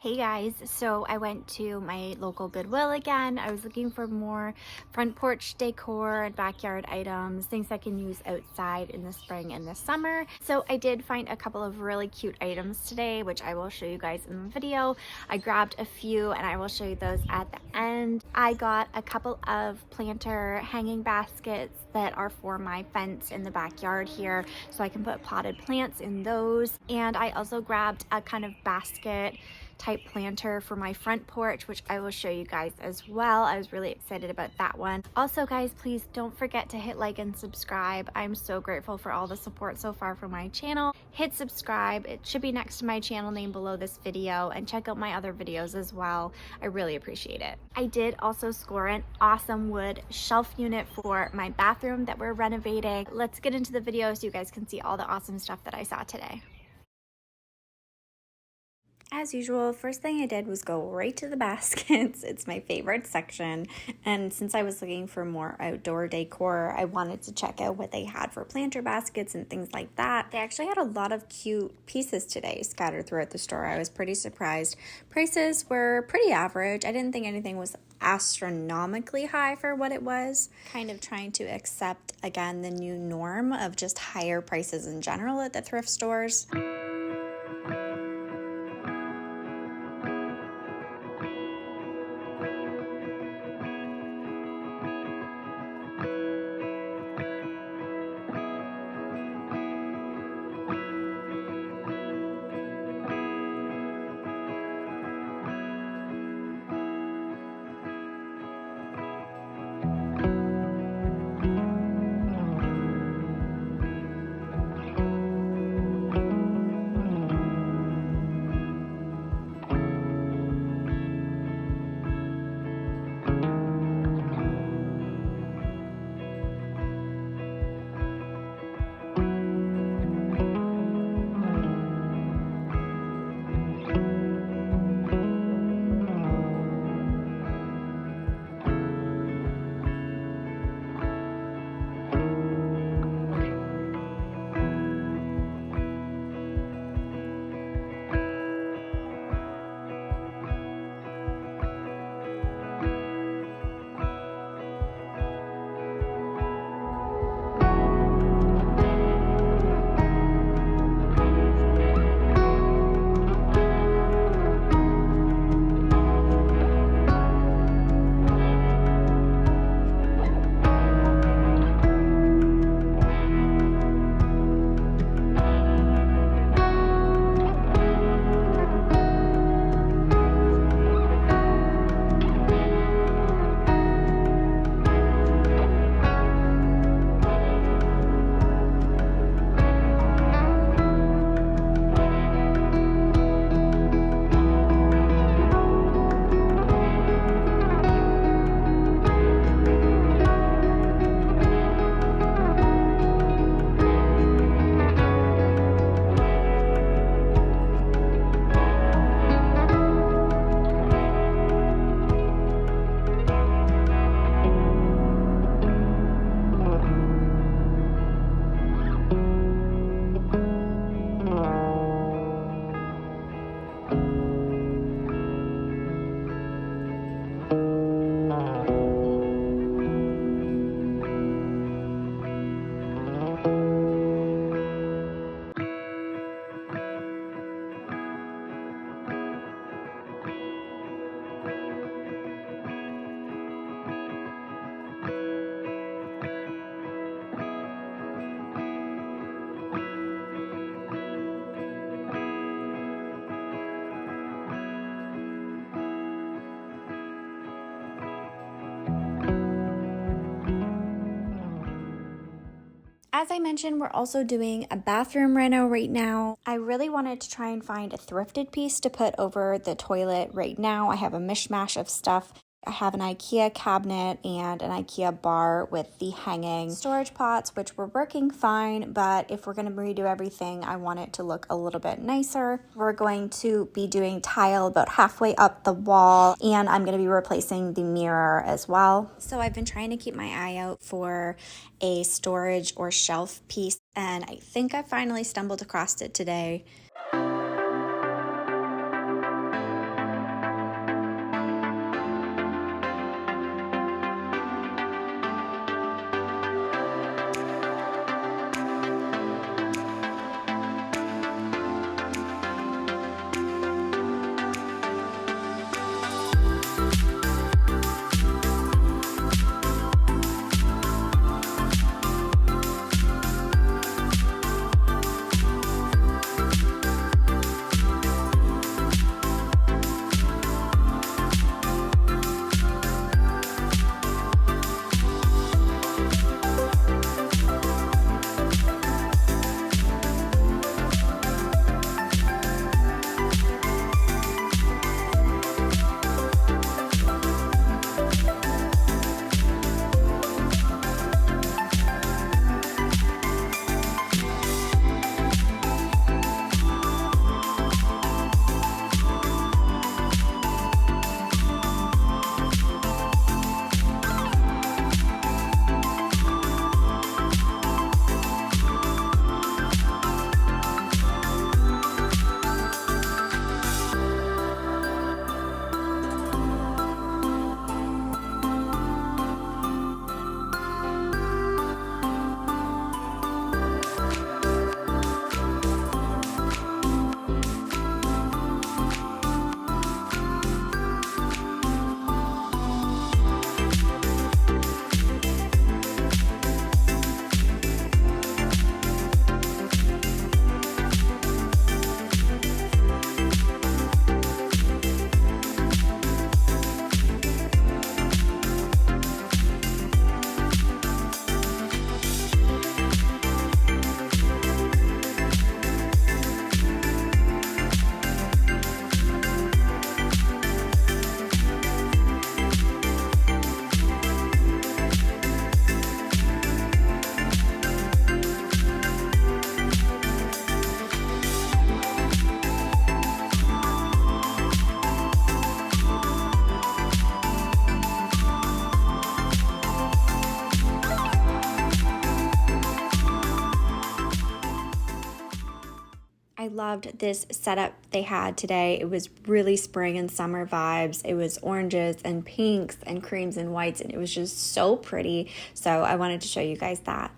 Hey guys, so I went to my local Goodwill again. I was looking for more front porch decor and backyard items, things I can use outside in the spring and the summer. So I did find a couple of really cute items today, which I will show you guys in the video. I grabbed a few and I will show you those at the end. I got a couple of planter hanging baskets that are for my fence in the backyard here, so I can put potted plants in those. And I also grabbed a kind of basket type planter for my front porch, which I will show you guys as well. I was really excited about that one. Also guys, please don't forget to hit like and subscribe. I'm so grateful for all the support so far for my channel. Hit subscribe. It should be next to my channel name below this video, and check out my other videos as well. I really appreciate it. I did also score an awesome wood shelf unit for my bathroom that we're renovating. Let's get into the video so you guys can see all the awesome stuff that I saw today. As usual, first thing I did was go right to the baskets. It's my favorite section, and since I was looking for more outdoor decor, I wanted to check out what they had for planter baskets and things like that. They actually had a lot of cute pieces today scattered throughout the store. I was pretty surprised. Prices were pretty average. I didn't think anything was astronomically high for what it was. Kind of trying to accept, again, the new norm of just higher prices in general at the thrift stores. As I mentioned, we're also doing a bathroom reno right now. I really wanted to try and find a thrifted piece to put over the toilet right now. I have a mishmash of stuff. I have an IKEA cabinet and an IKEA bar with the hanging storage pots, which were working fine, but if we're going to redo everything, I want it to look a little bit nicer. We're going to be doing tile about halfway up the wall, and I'm going to be replacing the mirror as well. So I've been trying to keep my eye out for a storage or shelf piece, and I think I finally stumbled across it today. loved this setup they had today. It was really spring and summer vibes. It was oranges and pinks and creams and whites, and it was just so pretty. So I wanted to show you guys that.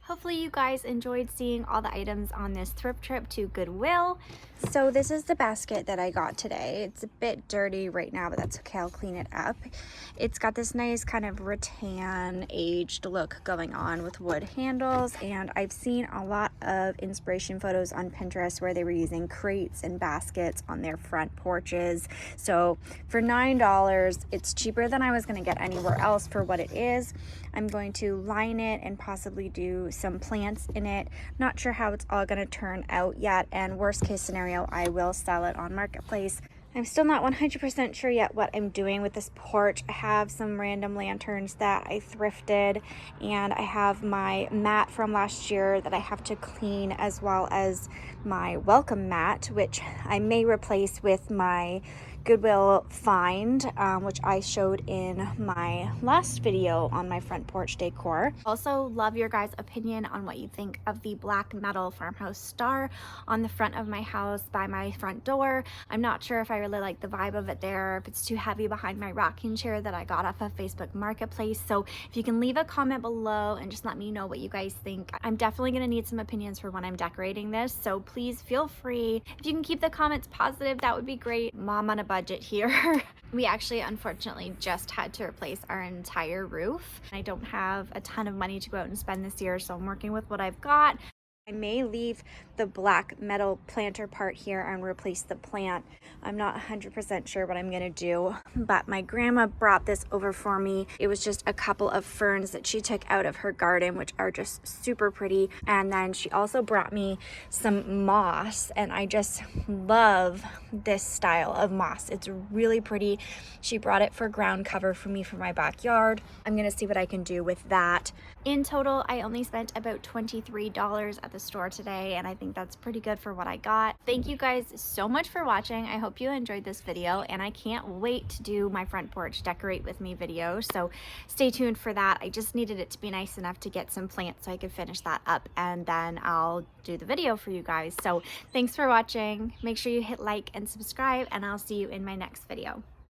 Hopefully you guys enjoyed seeing all the items on this thrift trip to Goodwill. So this is the basket that I got today. It's a bit dirty right now, but that's okay, I'll clean it up. It's got this nice kind of rattan aged look going on with wood handles, and I've seen a lot of inspiration photos on Pinterest where they were using crates and baskets on their front porches. So for $9, it's cheaper than I was going to get anywhere else for what it is. I'm going to line it and possibly do some plants in it. Not sure how it's all going to turn out yet, and worst case scenario, I will sell it on Marketplace. I'm still not 100% sure yet what I'm doing with this porch. I have some random lanterns that I thrifted, and I have my mat from last year that I have to clean, as well as my welcome mat, which I may replace with my Goodwill find, which I showed in my last video on my front porch decor. Also love your guys' opinion on what you think of the black metal farmhouse star on the front of my house by my front door. I'm not sure if I really like the vibe of it there, if it's too heavy behind my rocking chair that I got off of Facebook Marketplace. So if you can leave a comment below and just let me know what you guys think. I'm definitely gonna need some opinions for when I'm decorating this, so please feel free. If you can keep the comments positive, that would be great. Mom on a budget here. We actually unfortunately just had to replace our entire roof. I don't have a ton of money to go out and spend this year, so I'm working with what I've got. I may leave the black metal planter part here and replace the plant. I'm not 100% sure what I'm gonna do, but my grandma brought this over for me. It was just a couple of ferns that she took out of her garden, which are just super pretty. And then she also brought me some moss, and I just love this style of moss. It's really pretty. She brought it for ground cover for me for my backyard. I'm gonna see what I can do with that. In total, I only spent about $23 at the store today, and I think that's pretty good for what I got. Thank you guys so much for watching. I hope you enjoyed this video, and I can't wait to do my front porch decorate with me video, so stay tuned for that. I just needed it to be nice enough to get some plants so I could finish that up, and then I'll do the video for you guys. So thanks for watching. Make sure you hit like and subscribe, and I'll see you in my next video.